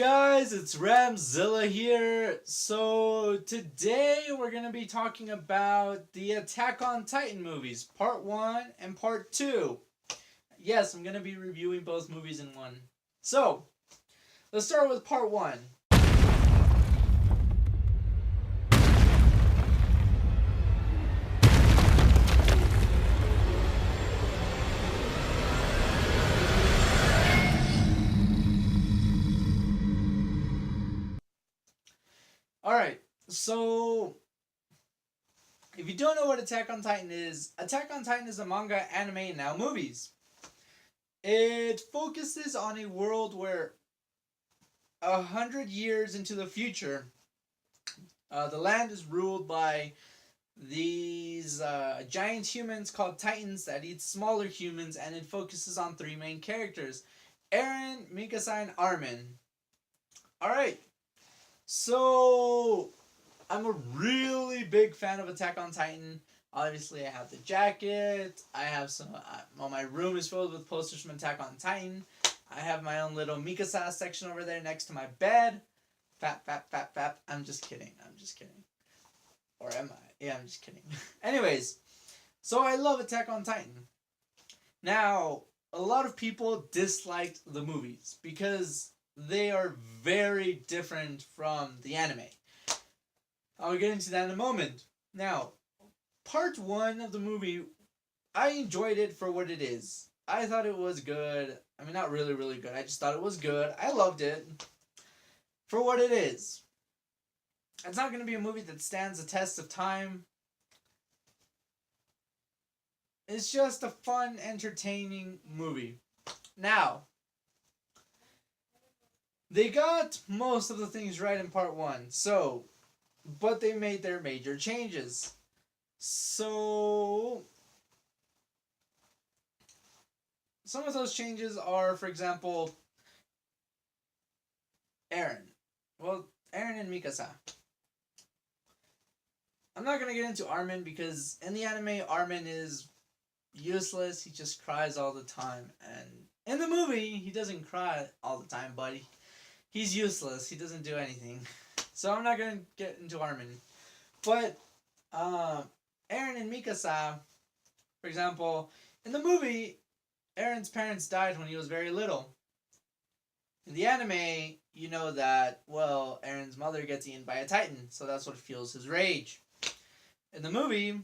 guys, it's Ramzilla here. So today we're going to be talking about the Attack on Titan movies, part 1 and part 2. Yes, I'm going to be reviewing both movies in one. So, let's start with part 1. Alright, so if you don't know what Attack on Titan is a manga, anime, and now movies. It focuses on a world where 100 years into the future, the land is ruled by these giant humans called Titans that eat smaller humans, and it focuses on three main characters: Eren, Mikasa, and Armin. Alright, so I'm a really big fan of Attack on Titan. Obviously, I have the jacket. I have some. Well, my room is filled with posters from Attack on Titan. I have my own little Mikasa section over there next to my bed. Fap. I'm just kidding. Or am I? Yeah, I'm just kidding. Anyways, so I love Attack on Titan. Now, a lot of people disliked the movies because they are very different from the anime. I'll get into that in a moment. Now, part 1 of the movie, I enjoyed it for what it is. I thought it was good. I mean, not really, really good. I just thought it was good. I loved it for what it is. It's not going to be a movie that stands the test of time. It's just a fun, entertaining movie. Now, they got most of the things right in part 1, but they made their major changes. So, some of those changes are, for example, Eren. Well, Eren and Mikasa. I'm not going to get into Armin because in the anime, Armin is useless. He just cries all the time. And in the movie, he doesn't cry all the time, but he's useless. He doesn't do anything. So I'm not going to get into Armin. But Eren and Mikasa, for example, in the movie, Eren's parents died when he was very little. In the anime, you know that, well, Eren's mother gets eaten by a Titan, so that's what fuels his rage. In the movie,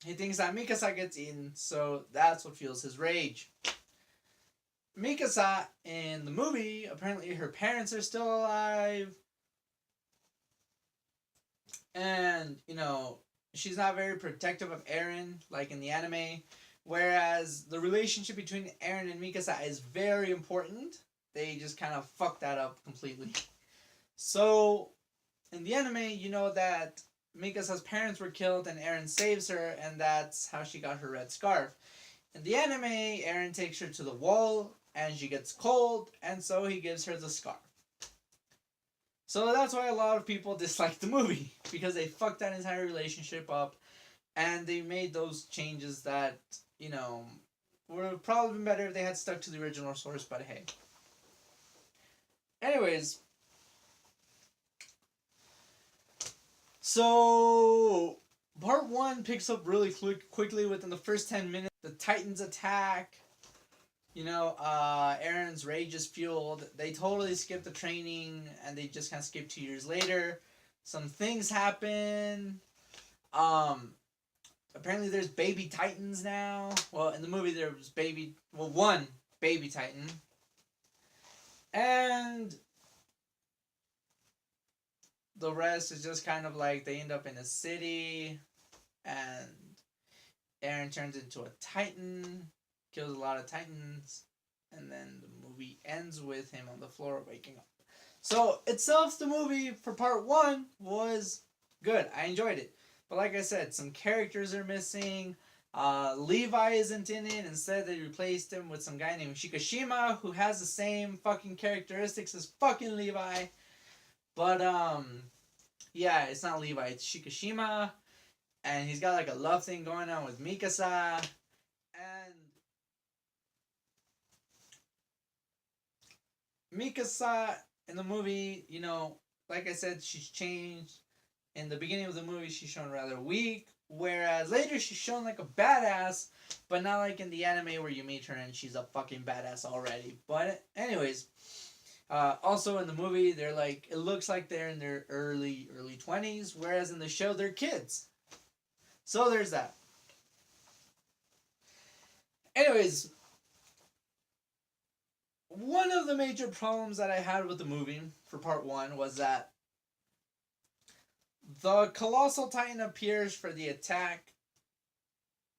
he thinks that Mikasa gets eaten, so that's what fuels his rage. Mikasa, in the movie, apparently her parents are still alive. And, she's not very protective of Eren, like in the anime. Whereas the relationship between Eren and Mikasa is very important. They just kind of fucked that up completely. So, in the anime, you know that Mikasa's parents were killed and Eren saves her, and that's how she got her red scarf. In the anime, Eren takes her to the wall, and she gets cold, and so he gives her the scarf. So that's why a lot of people dislike the movie, because they fucked that entire relationship up, and they made those changes that, would have probably been better if they had stuck to the original source, but hey. Anyways, so part 1 picks up really quickly within the first 10 minutes. The Titans attack. Eren's rage is fueled. They totally skip the training, and they just kind of skip 2 years later. Some things happen. Apparently there's baby Titans now. Well, in the movie there was one baby Titan. And the rest is just kind of like they end up in a city, and Eren turns into a Titan, kills a lot of Titans, and then the movie ends with him on the floor waking up. So, itself, the movie for part 1 was good. I enjoyed it. But like I said, some characters are missing. Levi isn't in it. Instead, they replaced him with some guy named Shikishima, who has the same fucking characteristics as fucking Levi. But, yeah, it's not Levi, it's Shikishima. And he's got like a love thing going on with Mikasa. And Mikasa in the movie, you know, like I said, she's changed. In the beginning of the movie, she's shown rather weak, whereas later she's shown like a badass, but not like in the anime where you meet her and she's a fucking badass already. But anyways, also in the movie, they're like it looks like they're in their early 20s, whereas in the show they're kids. So there's that. Anyways, one of the major problems that I had with the movie for part one was that the Colossal Titan appears for the attack,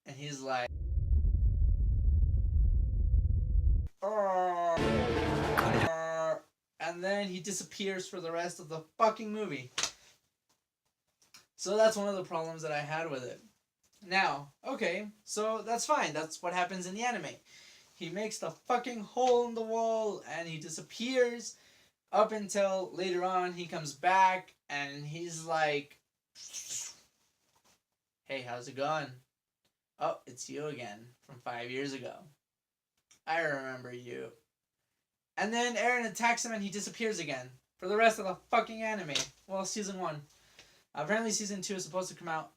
and he's like, and then he disappears for the rest of the fucking movie. So that's one of the problems that I had with it. Now, okay, so that's fine. That's what happens in the anime. He makes the fucking hole in the wall and he disappears up until later on he comes back and he's like, hey, how's it going? Oh, it's you again from 5 years ago. I remember you. And then Eren attacks him and he disappears again for the rest of the fucking anime. Well, season 1. Apparently season 2 is supposed to come out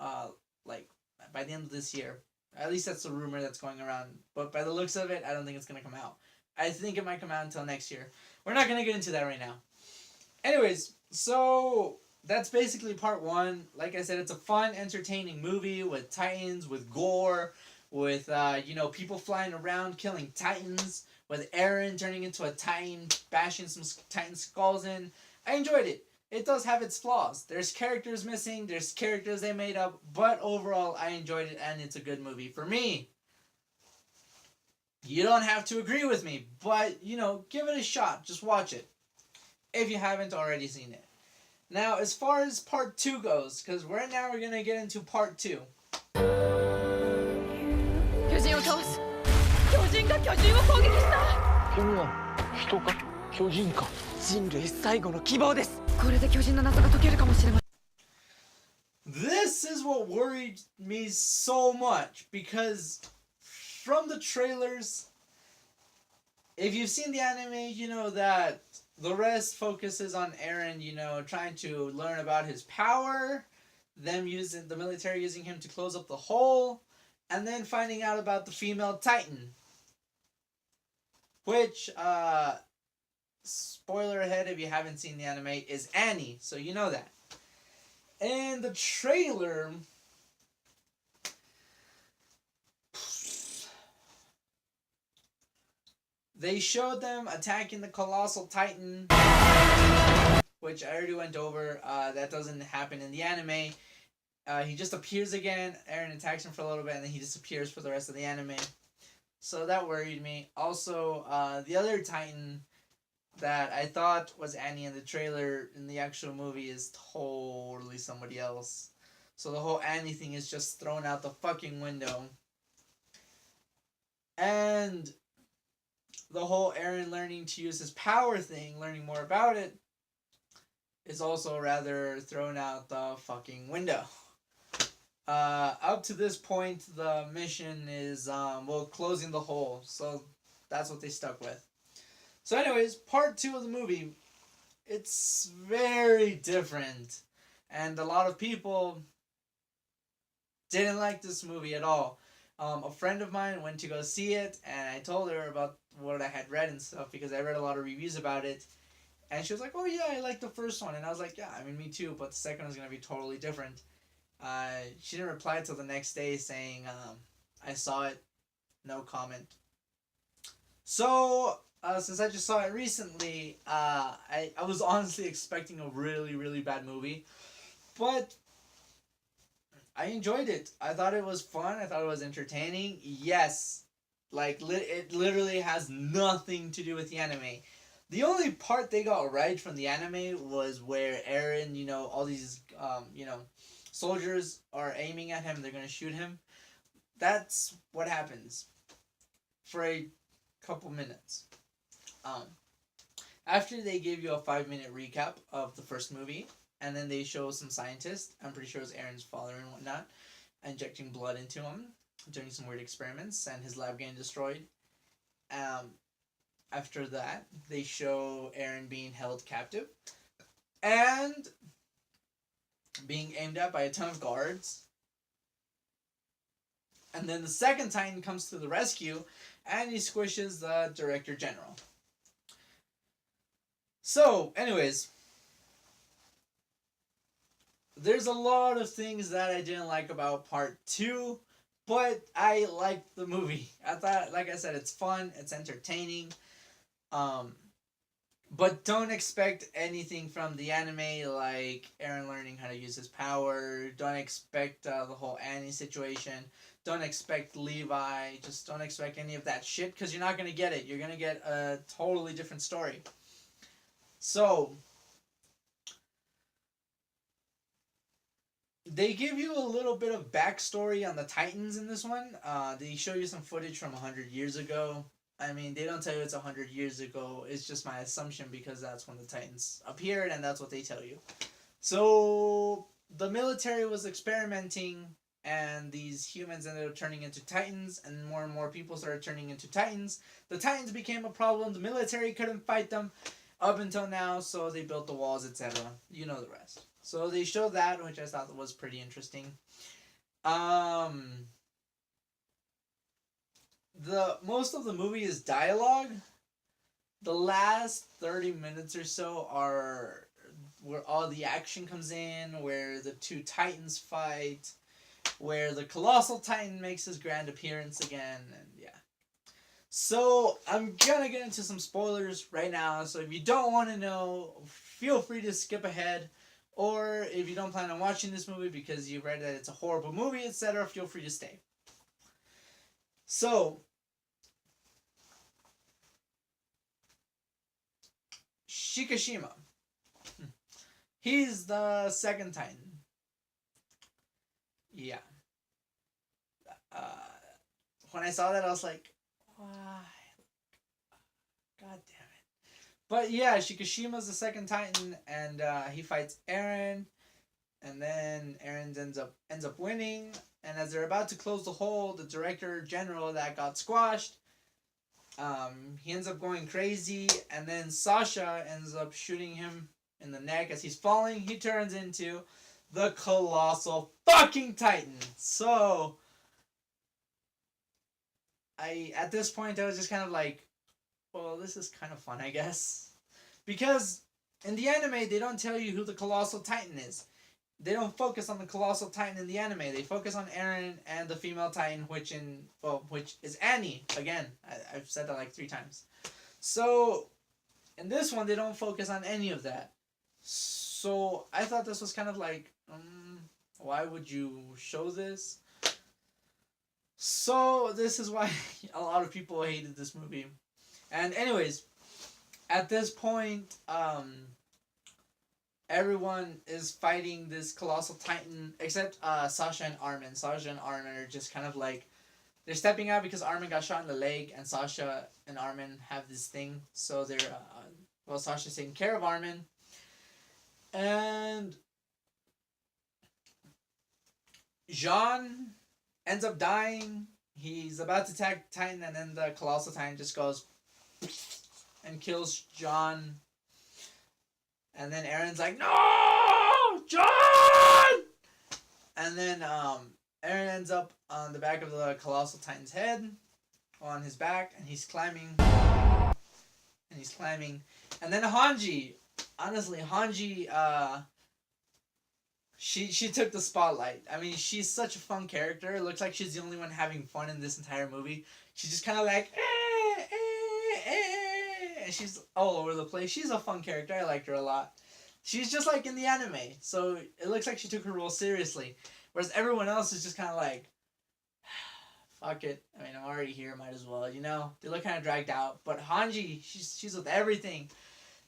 like by the end of this year. At least that's the rumor that's going around. But by the looks of it, I don't think it's going to come out. I think it might come out until next year. We're not going to get into that right now. Anyways, so that's basically part 1. Like I said, it's a fun, entertaining movie with titans, with gore, with, people flying around killing titans, with Eren turning into a titan, bashing some titan skulls in. I enjoyed it. It does have its flaws. There's characters missing, there's characters they made up, but overall I enjoyed it and it's a good movie for me. You don't have to agree with me, but, give it a shot. Just watch it. If you haven't already seen it. Now, as far as part 2 goes, because right now we're going to get into part 2. 巨人を倒す。巨人が巨人を攻撃した。君は人か巨人か。人類最後の希望です。これで巨人の謎が解けるかもしれません。 This is what worried me so much because from the trailers, if you've seen the anime, you know that the rest focuses on Eren, trying to learn about his power, them using the military using him to close up the hole, and then finding out about the female Titan. Which, spoiler ahead if you haven't seen the anime, is Annie, so you know that. In the trailer, they showed them attacking the Colossal Titan, which I already went over. That doesn't happen in the anime. He just appears again, Eren attacks him for a little bit, and then he disappears for the rest of the anime. So that worried me. Also, the other Titan that I thought was Annie in the trailer, in the actual movie, is totally somebody else. So the whole Annie thing is just thrown out the fucking window. And the whole Eren learning to use his power thing, learning more about it, is also rather thrown out the fucking window. Up to this point, the mission is, closing the hole. So that's what they stuck with. So anyways, part 2 of the movie, it's very different. And a lot of people didn't like this movie at all. A friend of mine went to go see it, and I told her about what I had read and stuff, because I read a lot of reviews about it. And she was like, oh yeah, I like the first one. And I was like, yeah, I mean, me too, but the second one's going to be totally different. She didn't reply until the next day saying, I saw it, no comment. So, since I just saw it recently, I was honestly expecting a really, really bad movie. But I enjoyed it. I thought it was fun. I thought it was entertaining. Yes, it literally has nothing to do with the anime. The only part they got right from the anime was where Eren, all these, soldiers are aiming at him. They're going to shoot him. That's what happens for a couple minutes. After they give you a 5-minute recap of the first movie, and then they show some scientists, I'm pretty sure it was Eren's father and whatnot, injecting blood into him, doing some weird experiments, and his lab getting destroyed. after that, they show Eren being held captive and being aimed at by a ton of guards. And then the second Titan comes to the rescue and he squishes the Director General. So, anyways, there's a lot of things that I didn't like about part 2, but I liked the movie. I thought, like I said, it's fun, it's entertaining. But don't expect anything from the anime like Eren learning how to use his power. Don't expect the whole Annie situation. Don't expect Levi. Just don't expect any of that shit because you're not going to get it. You're going to get a totally different story. So, they give you a little bit of backstory on the Titans in this one. They show you some footage from 100 years ago. I mean, they don't tell you it's 100 years ago. It's just my assumption because that's when the Titans appeared and that's what they tell you. So, the military was experimenting and these humans ended up turning into Titans and more people started turning into Titans. The Titans became a problem. The military couldn't fight them up until now, so they built the walls, etc. You know the rest. So they showed that, which I thought was pretty interesting. The most of the movie is dialogue. The last 30 minutes or so are where all the action comes in, where the two Titans fight, where the Colossal Titan makes his grand appearance again, and yeah. So, I'm gonna get into some spoilers right now, so if you don't want to know, feel free to skip ahead. Or if you don't plan on watching this movie because you read that it's a horrible movie, etc., feel free to stay. So, Shikishima. He's the second Titan. Yeah. When I saw that, I was like, why? God damn it. But yeah, Shikishima's the second Titan, and he fights Eren, and then Eren ends up winning. And as they're about to close the hole, the Director General that got squashed, he ends up going crazy, and then Sasha ends up shooting him in the neck as he's falling. He turns into the Colossal fucking Titan. So, at this point, I was just kind of like, well, this is kind of fun, I guess. Because in the anime, they don't tell you who the Colossal Titan is. They don't focus on the Colossal Titan in the anime. They focus on Eren and the female Titan, which is Annie. Again, I've said that like 3 times. So, in this one, they don't focus on any of that. So, I thought this was kind of like, why would you show this? So, this is why a lot of people hated this movie. And anyways, at this point, everyone is fighting this Colossal Titan, except Sasha and Armin. Sasha and Armin are just kind of like, they're stepping out because Armin got shot in the leg, and Sasha and Armin have this thing. So they're, Sasha's taking care of Armin. And Jean ends up dying. He's about to attack Titan, and then the Colossal Titan just goes and kills John. And then Eren's like, no! John! And then Eren ends up on the back of the Colossal Titan's head, on his back, and he's climbing. And then Hanji, honestly, she took the spotlight. I mean, she's such a fun character. It looks like she's the only one having fun in this entire movie. She's just kind of like, and she's all over the place. She's a fun character. I liked her a lot. She's just like in the anime, so it looks like she took her role seriously. Whereas everyone else is just kind of like, fuck it. I mean, I'm already here. Might as well, you know? They look kind of dragged out. But Hanji, she's with everything.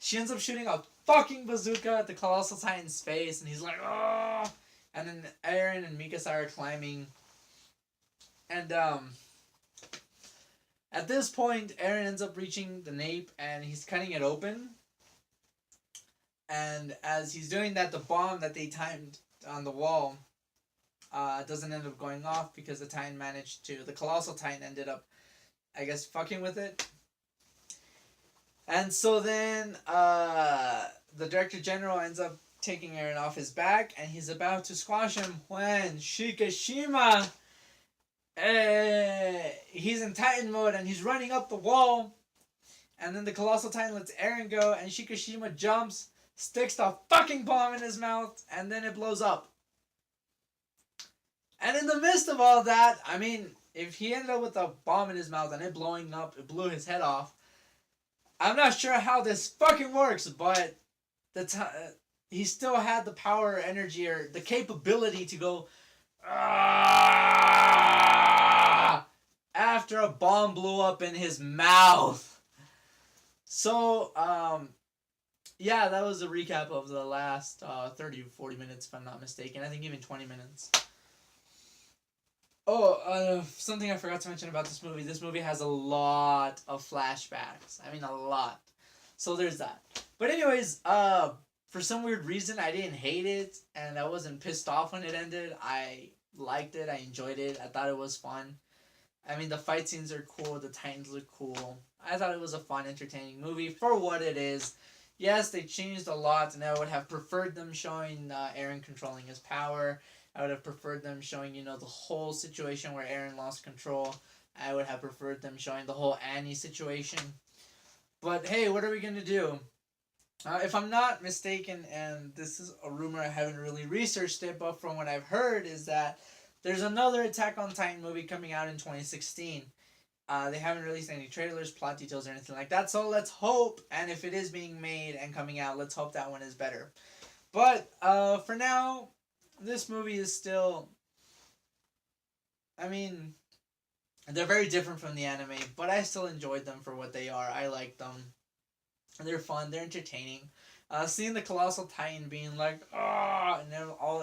She ends up shooting a fucking bazooka at the Colossal Titan's face, and he's like, oh! And then Eren and Mikasa are climbing. And, at this point, Eren ends up reaching the nape, and he's cutting it open. And as he's doing that, the bomb that they timed on the wall doesn't end up going off because the Colossal Titan ended up, I guess, fucking with it. And so then the Director General ends up taking Eren off his back, and he's about to squash him when Shikishima, he's in Titan mode and he's running up the wall. And then the Colossal Titan lets Eren go, and Shikishima jumps, sticks the fucking bomb in his mouth, and then it blows up. And in the midst of all that, I mean, if he ended up with a bomb in his mouth and it blowing up, it blew his head off. I'm not sure how this fucking works, but he still had the power, energy, or the capability to go after a bomb blew up in his mouth. So, yeah, that was a recap of the last 30 40 minutes, if I'm not mistaken. I think even 20 minutes. Oh, something I forgot to mention about this movie. This movie has a lot of flashbacks. I mean, a lot. So there's that. But anyways, for some weird reason, I didn't hate it, and I wasn't pissed off when it ended. I liked it. I enjoyed it. I thought it was fun. I mean, the fight scenes are cool. The Titans look cool. I thought it was a fun, entertaining movie for what it is. Yes, they changed a lot, and I would have preferred them showing Eren controlling his power. I would have preferred them showing, the whole situation where Eren lost control. I would have preferred them showing the whole Annie situation. But hey, what are we going to do? If I'm not mistaken, and this is a rumor, I haven't really researched it, but from what I've heard is that there's another Attack on Titan movie coming out in 2016. They haven't released any trailers, plot details, or anything like that, so let's hope, and if it is being made and coming out, let's hope that one is better. But for now, this movie is still, I mean, they're very different from the anime, but I still enjoyed them for what they are. I like them. They're fun. They're entertaining. Seeing the Colossal Titan being like, ah, and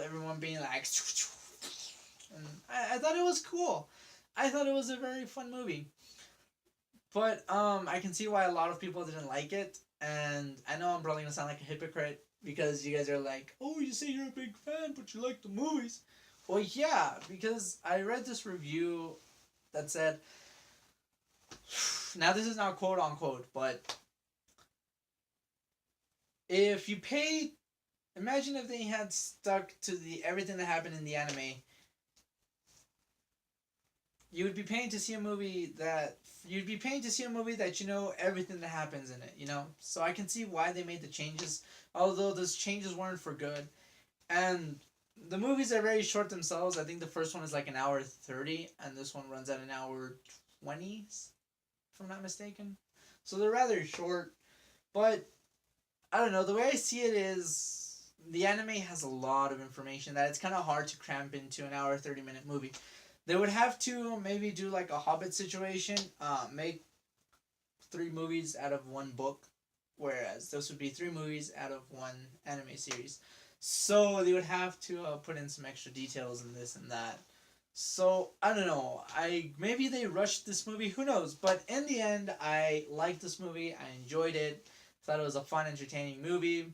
everyone being like, and I thought it was cool. I thought it was a very fun movie. But I can see why a lot of people didn't like it, and I know I'm probably gonna sound like a hypocrite because you guys are like, oh, you say you're a big fan, but you like the movies. Well, yeah, because I read this review that said, now this is not quote unquote, but if you paid, imagine if they had stuck to everything that happened in the anime, you would be paying to see a movie that you know everything that happens in it, So I can see why they made the changes, although those changes weren't for good. And the movies are very short themselves. I think the first one is like an hour 30, and this one runs at an hour 20, if I'm not mistaken. So they're rather short, but I don't know. The way I see it is the anime has a lot of information that it's kind of hard to cramp into an hour 30-minute movie. They would have to maybe do like a Hobbit situation, make 3 movies out of 1 book, whereas this would be 3 movies out of 1 anime series. So they would have to put in some extra details in this and that. So I don't know. Maybe they rushed this movie. Who knows? But in the end, I liked this movie. I enjoyed it. Thought it was a fun, entertaining movie.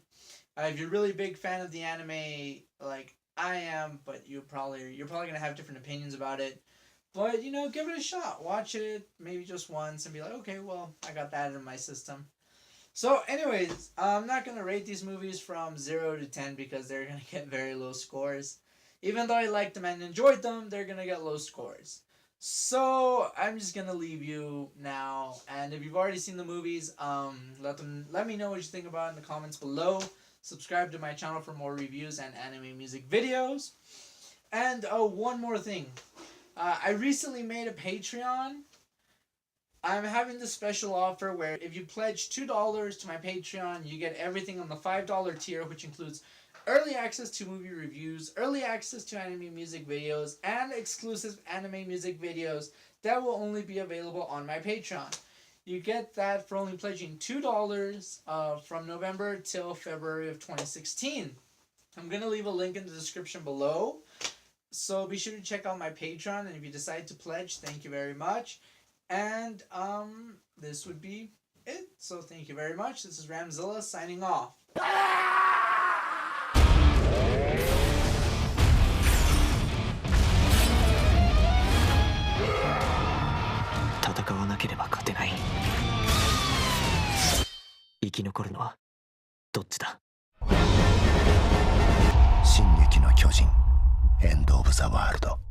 If you're a really big fan of the anime, like I am, but you're probably gonna have different opinions about it. But give it a shot. Watch it maybe just once and be like, okay, well, I got that in my system. So, anyways, I'm not gonna rate these movies from 0 to 10 because they're gonna get very low scores. Even though I liked them and enjoyed them, they're gonna get low scores. So I'm just gonna leave you now. And if you've already seen the movies, let me know what you think about it in the comments below. Subscribe to my channel for more reviews and anime music videos. And one more thing. I recently made a Patreon. I'm having this special offer where if you pledge $2 to my Patreon, you get everything on the $5 tier, which includes early access to movie reviews, early access to anime music videos, and exclusive anime music videos that will only be available on my Patreon. You get that for only pledging $2 from November till February of 2016. I'm going to leave a link in the description below. So be sure to check out my Patreon, and if you decide to pledge, thank you very much. And this would be it. So thank you very much. This is Ramzilla signing off. 戦わなければ勝てない。生き残るのはどっちだ。進撃の巨人エンド・オブ・ザ・ワールド。